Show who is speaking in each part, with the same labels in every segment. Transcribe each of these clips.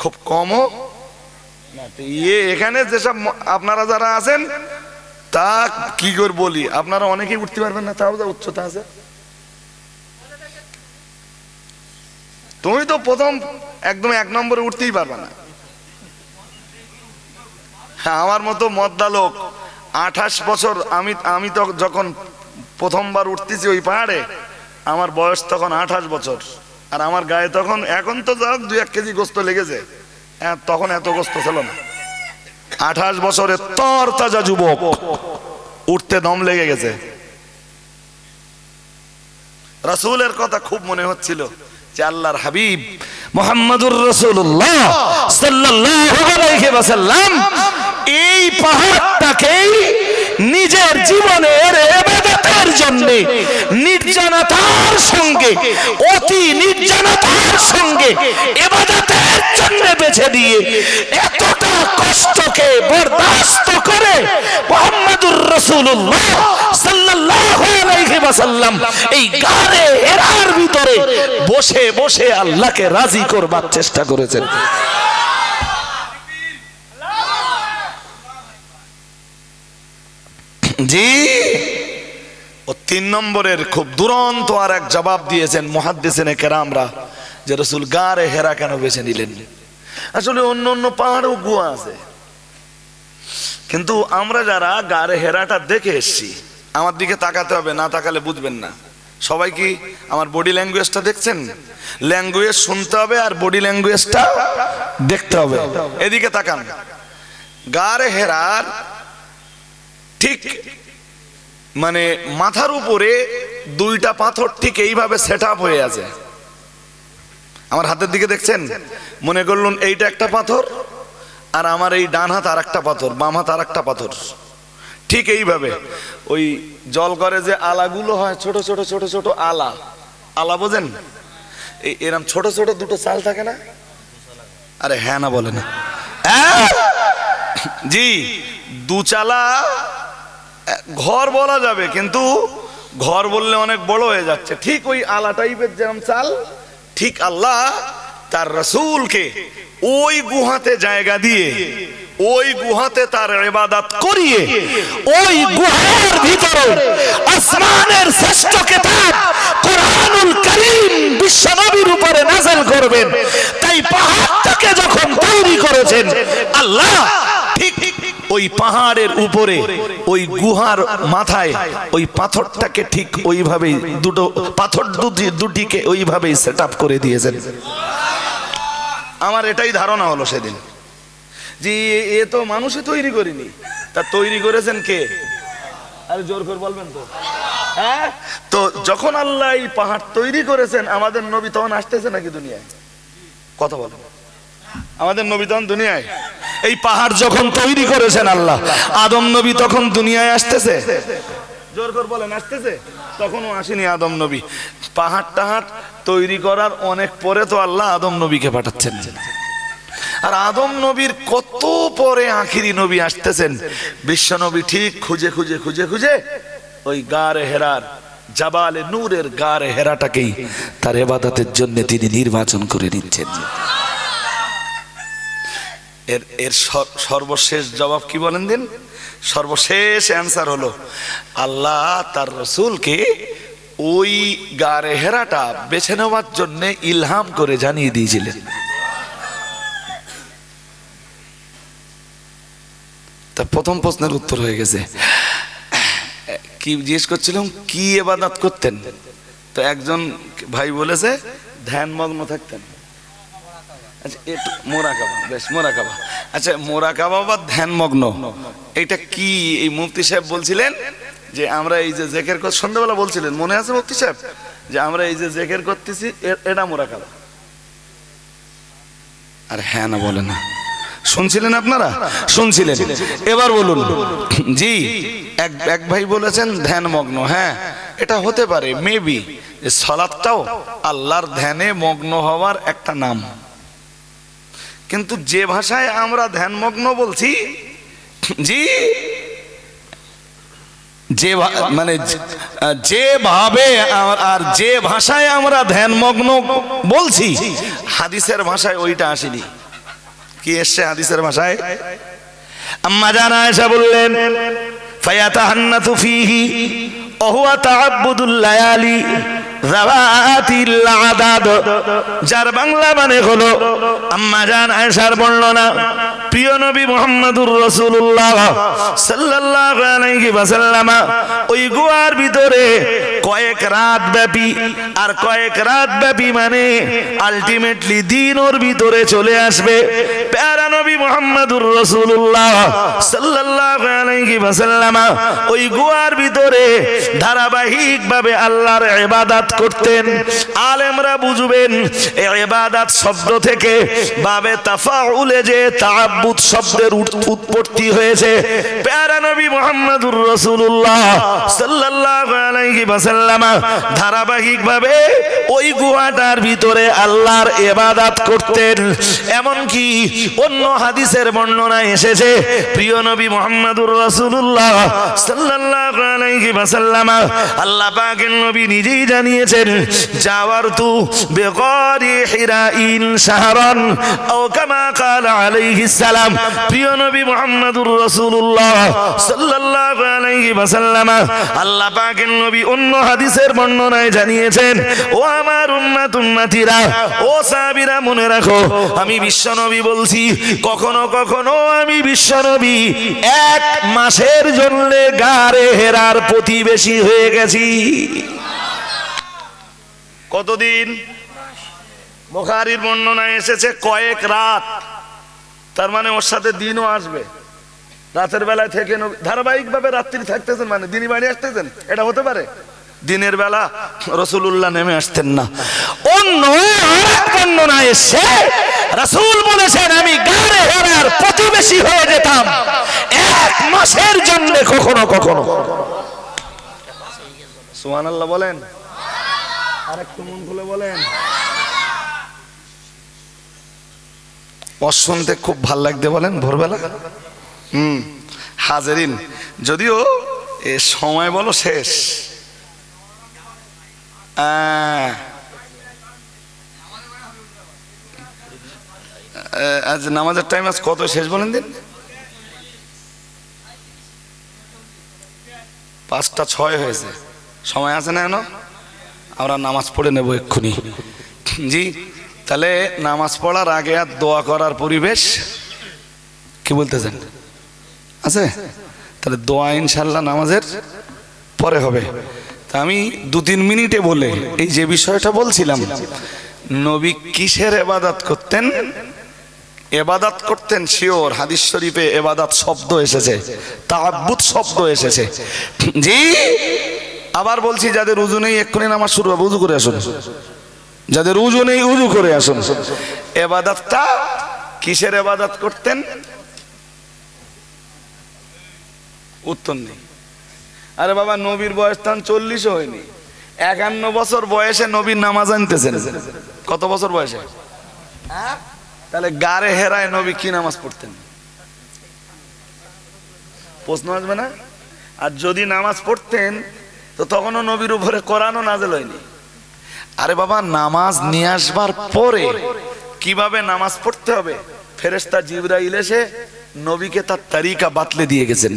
Speaker 1: খুব কমও না। এখানে যেসব আপনারা যারা আছেন তা কি করে বলি, আপনারা অনেকেই উঠতে পারবেন না, তাও যা উচ্চতা আছে। তুমি তো প্রথম একদম 1 নম্বরে উঠতেই পারবে না। আমার মতো মদ্দা লোক 28 বছর, আমি তো যখন প্রথমবার উঠতেছি ওই পাহাড়ে, আমার বয়স তখন 28 বছর, আর আমার গায়ে তখন, এখন তো যাক 2-1 কেজি গোস্ত লেগেছে, তখন এত গোস্ত ছিল না। 28 বছরের তর তাজা যুবক, উঠতে দম লেগে গেছে। রাসূলের কথা খুব মনে হচ্ছিল যে আল্লাহর হাবিব মুহাম্মদুর রাসূলুল্লাহ সাল্লাল্লাহু আলাইহি ওয়াসাল্লাম এই পাহাড়টাকেই নিজের জীবনের ইবাদতের জন্য নির্জনতার সঙ্গে, অতি নির্জনতার সঙ্গে ইবাদতের জন্য বেছে দিয়ে এতটা কষ্টকে বরদাস্ত করে মুহাম্মদুর রাসূলুল্লাহ সাল্লাল্লাহু আলাইহি ওয়াসাল্লাম এই গারে হেরার ভিতরে বসে বসে আল্লাহকে রাজি করবার চেষ্টা করেছেন। জি, ও 3 নম্বরের খুব দুরন্ত আর এক জবাব দিয়েছেন মুহাদ্দিসিনে কেরামরা, যে রাসূল গারে হেরা কেন বেছে নিলেন। আসলে অন্য অন্য পাহাড়েও গুহা আছে, কিন্তু আমরা যারা গারে হেরাটা দেখে এসছি, আমার দিকে তাকাতে হবে, না তাকালে বুঝবেন না। সবাই কি আমার বডি ল্যাঙ্গুয়েজটা দেখছেন? ল্যাঙ্গুয়েজ শুনতে হবে আর বডি ল্যাঙ্গুয়েজটা দেখতে হবে। এদিকে তাকান। গারে হেরার ঠিক মানে মাথার উপরে 2টা পাথর ঠিক এইভাবে সেট আপ হয়ে আছে। আমার হাতের দিকে দেখছেন? মনে করলুন এইটা একটা পাথর, আর আমার এই ডান হাত আর একটা পাথর, বাম হাত আর একটা পাথর, ঠিক এইভাবে। ওই জল করে যে আলাগুলো হয়, ছোট ছোট ছোট ছোট আলা, আলা বোঝেন? এরম ছোট ছোট 2টো চাল থাকে না? আরে হ্যাঁ না বলে না? জি, 2 চালা ঘর বলা যাবে, কিন্তু ঘর বললে অনেক বড় হয়ে যাচ্ছে। ঠিক ওই আলা টাইপের যেরকম চাল, ঠিক আল্লাহ তার রাসূলকে ওই গুহাতে জায়গা দিয়ে, ওই গুহাতে তার ইবাদত করিয়ে, ওই গুহার ভিতরে আসমানের শ্রেষ্ঠ কিতাব কোরআনুল কারীম বিশ্বনবীর উপরে নাযিল করবেন। তাই পাহাড়টাকে যখন তৈরি করেছেন আল্লাহ, ঠিক ওই পাহাড়ের উপরে ওই গুহার মাথায় ওই পাথরটাকে ঠিক ওইভাবেই, 2টো পাথর দুটিকে ওইভাবেই সেট আপ করে দিয়েছেন। আমার এটাই ধারণা হলো সেদিন, যে এ তো মানুষই তৈরি করেনি, তা তৈরি করেছেন কে? আরে জোর করে বলবেন তো। হ্যাঁ, তো যখন আল্লাহ এই পাহাড় তৈরি করেছেন, আমাদের নবী তখন আসতেছে নাকি দুনিয়ায়? কথা বলেন, আমাদের নবী তখন দুনিয়ায়? এই পাহাড় যখন তৈরি করেছেন আল্লাহ, আদম নবী তখন দুনিয়ায় আসতেছে? জোর করে বলেন, আসতেছে? তখনও আসেনি আদম নবী। পাহাড় টাহাড় তৈরি করার অনেক পরে তো আল্লাহ আদম নবীকে পাঠাচ্ছেন। আর আদম নবীর কত পরে আখিরি নবী আসতেছেন। বিশ্ব নবী ঠিক খুঁজে খুঁজে খুঁজে খুঁজে ওই গারে হেরার, জাবালে নূরের গারে হেরাটাকেই তার ইবাদতের জন্য তিনি নির্বাচন করে নিচ্ছেন। এর সর্বশেষ জবাব কি বলেন দিন? সর্বশেষ অ্যান্সার হলো আল্লাহ তার রাসূলকে ওই গারে হেরাটা বেছে নেওয়ার জন্য ইলহাম করে জানিয়ে দিয়েছিলেন। তা প্রথম প্রশ্নের উত্তর হয়ে গেছে। কি জিজ্ঞেস করছিলাম, কি ইবাদত করতেন? তো একজন ভাই বলেছে ধ্যানমগ্ন থাকতেন। আচ্ছা, একটু মোরাকাবা, বেশ মোরাকাবা। আচ্ছা, মোরাকাবা বা ধ্যানমগ্ন এটা কি? এই মুফতি সাহেব বলছিলেন যে আমরা এই যে জিকির করতে, সন্ধ্যাবেলা বলছিলেন, মনে আছে মুফতি সাহেব, যে আমরা এই যে জিকির করতেছি এটা মোরাকাবা। আর হ্যাঁ না বলে না? শুনছিলেন আপনারা? শুনছিলেন? এবার বলুন। জি, এক ভাই বলেছেন ধ্যানমগ্ন। হ্যাঁ, এটা হতে পারে, মেবি। সালাতটাও আল্লাহর ধ্যানে মগ্ন হওয়ার একটা নাম, কিন্তু যে ভাষায় আমরা ধ্যানমগ্ন বলছি, জি, যে মানে যেভাবে আর যে ভাষায় আমরা ধ্যানমগ্ন বলছি, হাদিসের ভাষায় ওইটা আসেনি। কি এসছে হাদিসের ভাষায়? আম্মা জান আয়েশা বললেন ফায়াতাহান্নাতু ফীহি ওয়া হুয়া তাআব্বুদুল লায়ালি যাওয়াতিল আদাদ। যার বাংলা মানে হলো আম্মা জান আয়েশার বর্ণনা, প্রিয় নবী মুহাম্মদুর রাসূলুল্লাহ সাল্লাল্লাহু আলাইহি ওয়াসাল্লাম ওই গুহার ভিতরে কয়েক রাত ব্যাপী, আর কয়েক রাত ব্যাপী মানে আলটিমেটলি দিন ওর ভিতরে চলে আসবে। প্যারা নবী মুহাম্মদুর রাসূলুল্লাহ সাল্লাল্লাহু আলাইহি ওয়াসাল্লাম ওই গুহার ভিতরে ধারাবাহিকভাবে আল্লাহর ইবাদত করতেন। আলেমরা বুঝবেন এই ইবাদত শব্দ থেকে বাবে তাফাউলে যে তাআব্বুদ শব্দের উৎপত্তি হয়েছে। প্যারা নবী মুহাম্মদুর রাসূলুল্লাহ সাল্লাল্লাহু আলাইহি ওয়াসাল্লাম ধারাবাহিকভাবে ওই গুহাটার ভিতরে আল্লাহর ইবাদত করতেন। এমন কি অন্য হাদিসের বর্ণনায় এসেছে প্রিয় নবী মুহাম্মদুর রাসূলুল্লাহ সাল্লাল্লাহু আলাইহি ওয়াসাল্লাম আল্লাহ পাকের নবী নিজেই জানিয়েছেন জাওয়ারতু বিগারি হিরাইন শাহরান আও কামা ক্বালা আলাইহিস সালাম। প্রিয় নবী মুহাম্মদুর রাসূলুল্লাহ সাল্লাল্লাহু আলাইহি ওয়াসাল্লাম আল্লাহ পাকের নবী অন্য হাদিসের বর্ণনায় জানিয়েছেন, ও আমার উম্মতিরা, ও সাহাবীরা, মনে রাখো আমি বিশ্বনবী বলছি, কখনো কখনো আমি বিশ্বনবী 1 মাসের জন্য গারে হেরার প্রতিবেশী হয়ে গেছি। কতদিন? বুখারীর বর্ণনায় এসেছে কয়েক রাত, তার মানে ওর সাথে দিনও আসবে। রাতের বেলায় থেকে ধারাবাহিকভাবে রাত্রি থাকতেছেন, মানে দিনই বাড়ি আসতেছেন, এটা হতে পারে। দিনের বেলা রাসূলুল্লাহ নেমে আসতেন না। অন্য বর্ণনায় এসেছে রাসূল বলেছেন আমি গারে হেরার প্রতিবেশী হয়ে যেতাম 1 মাসের জন্য কখনো কখনো। সুবহানাল্লাহ বলেন, আরেকটু মন খুলে বলেন। শুনতে খুব ভাল লাগতে বলেন ভোরবেলা। হাজেরিন, যদিও এ সময় বলো শেষ। আজ নামাজের টাইম আজ কত শেষ বলেন দিন? 5:06 হয়েছে, সময় আছে না এখনো? আমরা নামাজ পড়ে নেব এক্ষুনি। জি, তাহলে নামাজ পড়ার আগে আর দোয়া করার পরিবেশ কি বলতেছেন আছে? তাহলে দোয়া ইনশাল্লাহ নামাজের পরে হবে। তা আমি 2-3 মিনিটে বলে এই যে বিষয়টা বলছিলাম, নবী কিসের ইবাদত করতেন? ইবাদত করতেন শিওর, হাদিস শরীফে ইবাদত শব্দ এসেছে, তাআব্বুদ শব্দ এসেছে। জি, আবার বলছি যাদের উযু নেই এক্ষুনি নামাজ শুরু হবে, উযু করে আসুন। যাদের উযু নেই উযু করে আসুন। ইবাদতটা কিসের ইবাদত করতেন? উত্তর নেই। আরে বাবা, নবীর বয়স তখন 40 হয়নি, 51 বছর বয়সে নবীর নামাজ আনতেছেন। কত বছর বয়সে? তাহলে গারে হেরায় নবী কি নামাজ পড়তেন? প্রশ্ন আসবে না? আর যদি নামাজ পড়তেন তো তখনও নবীর উপরে কোরআনও নাযিল হয়নি। আরে বাবা, নামাজ নিয়ে আসবার পরে কিভাবে নামাজ পড়তে হবে ফেরেশতা জিবরাইল এসে নবীকে তার তরিকা বাতলে দিয়ে গেছেন।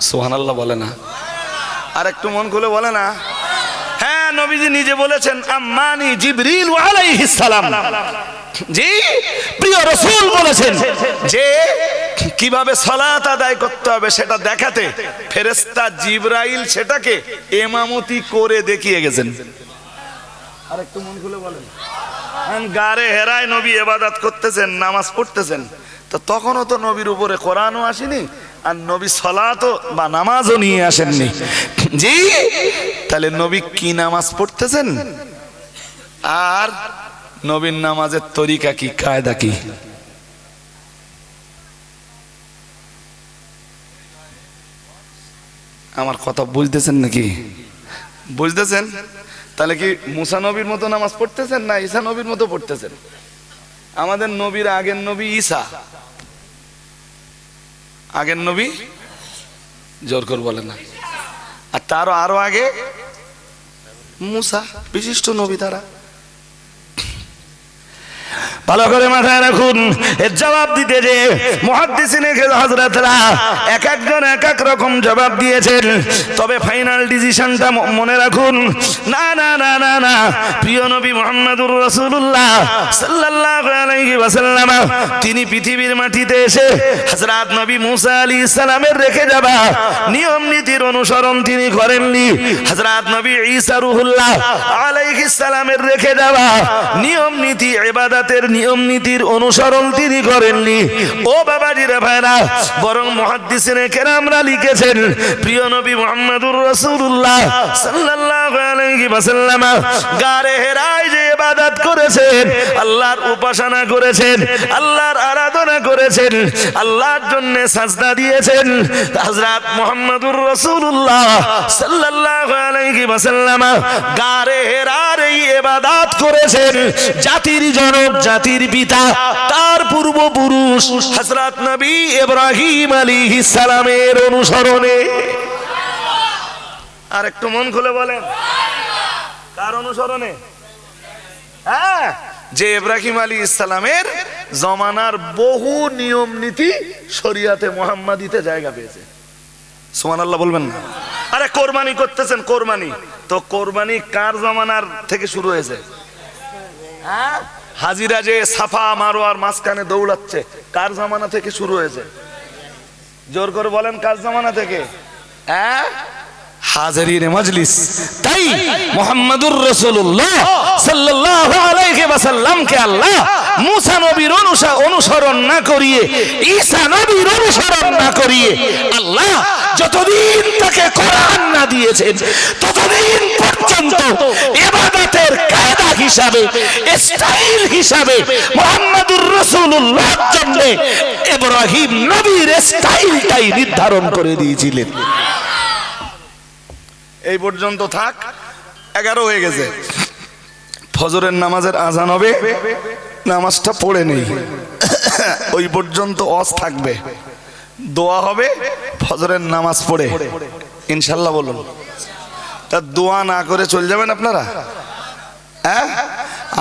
Speaker 1: সুবহানাল্লাহ বলে না? আর একটু মন খুলে বলে না? হ্যাঁ, নবীজি নিজে বলেছেন আম্মানি জিবরিল আলাইহিস সালাম। জি, প্রিয় রাসূল বলেছেন যে কিভাবে সালাত আদায় করতে হবে সেটা দেখাতে ফেরেশতা জিবরাইল সেটাকে ইমামতি করে দেখিয়ে গেছেন। আর একটু মন খুলে বলেন। গারে হেরায় নবী ইবাদত করতেছেন, নামাজ পড়তেছেন, তো তখনও তো নবীর উপরে কোরআনও আসেনি, আর নবী সালাতও বা নামাজও নিয়ে আসেননি। জি, তাহলে নবী কি নামাজ পড়তেছেন আর নবীর নামাজের তরিকা কি, কায়দা কি? আমার কথা বুঝতেছেন নাকি? বুঝতেছেন? তাহলে কি মুসা নবীর মতো নামাজ পড়তেছেন না ঈসা নবীর মতো পড়তেছেন? আমাদের নবীর আগের নবী ঈসা, আগের নবী জোর করে বলে না, আর তারও আরো আগে মুসা, বিশিষ্ট নবী তারা। ভালো করে মাথায় রাখুন, এর জবাব দিতে যে মুহাদ্দিসিনে হযরতরা এক একজন এক এক রকম জবাব দিয়েছেন, তবে ফাইনাল ডিসিশনটা মনে রাখুন। না না না না না, প্রিয় নবী মুহাম্মদুর রাসূলুল্লাহ সাল্লাল্লাহু আলাইহি ওয়াসাল্লাম তিনি পৃথিবীর মাটিতে এসে হযরত নবী মুসা আলাইহিস সালামের রেখে যাওয়া নিয়ম নীতির অনুসরণ তিনি করেননি। হযরত নবী ঈসা রূহুল্লাহ আলাইহিস সালামের রেখে যাওয়া নিয়ম নীতি ইবাদতের নিয়ম নীতির অনুসরণ তিনি করেননি। ও বাবাজিরা ভাইরা, বরং মুহাদ্দিসিনে কেরামরা লিখেছেন প্রিয় নবী মুহাম্মদুর রাসূলুল্লাহ সাল্লাল্লাহু আলাইহি ওয়াসাল্লাম গারে হেরায় যে ইবাদত করেছেন, আল্লাহর উপাসনা করেছেন, আল্লাহর আরাধনা করেছেন, আল্লাহর জন্য সাজদা দিয়েছেন, হযরত মুহাম্মদুর রাসূলুল্লাহ সাল্লাল্লাহু আলাইহি ওয়াসাল্লাম গারে হেরার এই ইবাদত করেছেন জাতির জনক, জাতির পিতা, তার পূর্বপুরুষ হযরত নবী ইব্রাহিম আলাইহিস সালামের অনুসরণে। আর একটু মন খুলে বলেন, কার অনুসরণে? হ্যাঁ, যে ইব্রাহিম আলাইহিস সালামের জমানার বহু নিয়ম নীতি শরিয়াতে মুহাম্মাদিতে জায়গা পেয়েছে। সুবহানাল্লাহ বলবেন না? আরে কোরবানি করতেছেন, কোরবানি তো কোরবানি কার জমানার থেকে শুরু হয়েছে? হ্যাঁ, হাজিরা যে সাফা মারওয়ার মাঝখানে দৌড়াচ্ছে কার জামানা থেকে শুরু হয়েছে? জোর করে বলেন, কার জামানা থেকে? হ্যাঁ, হাজিরিনে মজলিস। তাই মুহাম্মদুর রাসূলুল্লাহ সাল্লাল্লাহু আলাইহি ওয়াসাল্লামকে আল্লাহ মুসা নবীর অনুসরণ না করিয়ে, ঈসা নবীর অনুসরণ না করিয়ে আল্লাহ যতদিন তাকে কোরআন না দিয়েছেন ততদিন পর্যন্ত ইবাদতের কায়দা হিসাবে, স্টাইল হিসাবে মুহাম্মদুর রাসূলুল্লাহর জন্য ইব্রাহিম নবীর স্টাইলটাই নির্ধারণ করে দিয়েছিলেন। এই পর্যন্ত থাক। 11 হয়ে গেছে, ফজরের নামাজের আজান হবে, নামাজটা পড়ে নেই, ওই পর্যন্ত ওয়াজ থাকবে, দোয়া হবে ফজরের নামাজ পড়ে ইনশাল্লাহ। বলুন, তা দোয়া না করে চলে যাবেন আপনারা? হ্যাঁ,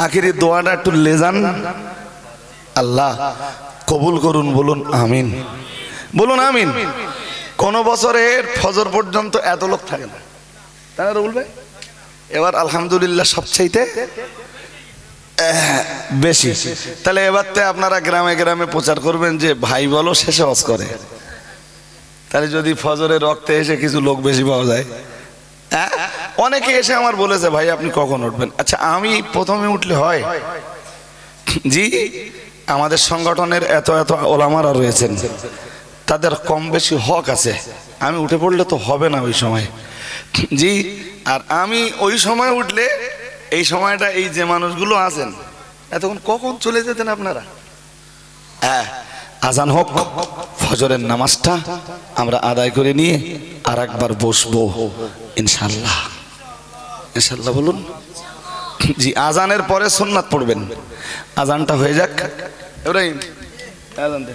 Speaker 1: আখিরি দোয়াটা একটু লেজান, আল্লাহ কবুল করুন, বলুন আমিন, বলুন আমিন। কোন বছরের ফজর পর্যন্ত এত লোক থাকে না, তাই না বলবে? এবার আলহামদুলিল্লাহ সবচাইতে বেশি। তাহলে এবার তো আপনারা গ্রামে গ্রামে প্রচার করবেন যে ভাই বলো শেষে ওয়াজ করে, তাহলে যদি ফজরের রক্তে এসে কিছু লোক বেশি পাওয়া যায়। অনেকে এসে আমার বলেছে ভাই আপনি কখন উঠবেন? আচ্ছা, আমি প্রথমে উঠলে হয়? জি, আমাদের সংগঠনের এত এত ওলামারা রয়েছেন, তাদের কম বেশি হক আছে, আমি উঠে পড়লে তো হবে না ওই সময়। জি, আর আমি ওই সময় উঠলে এই সময়টা এই যে মানুষগুলো আছেন এতক্ষণ কখন চলে যেতেন আপনারা? হ্যাঁ, আজান হোক, ফজরের নামাজটা আমরা আদায় করে নিয়ে আর একবার বসবো ইনশাল্লাহ। ইনশাল্লাহ বলুন। জি, আজানের পরে সুন্নাত পড়বেন। আজানটা হয়ে যাক। ইব্রাহিম আজান দে।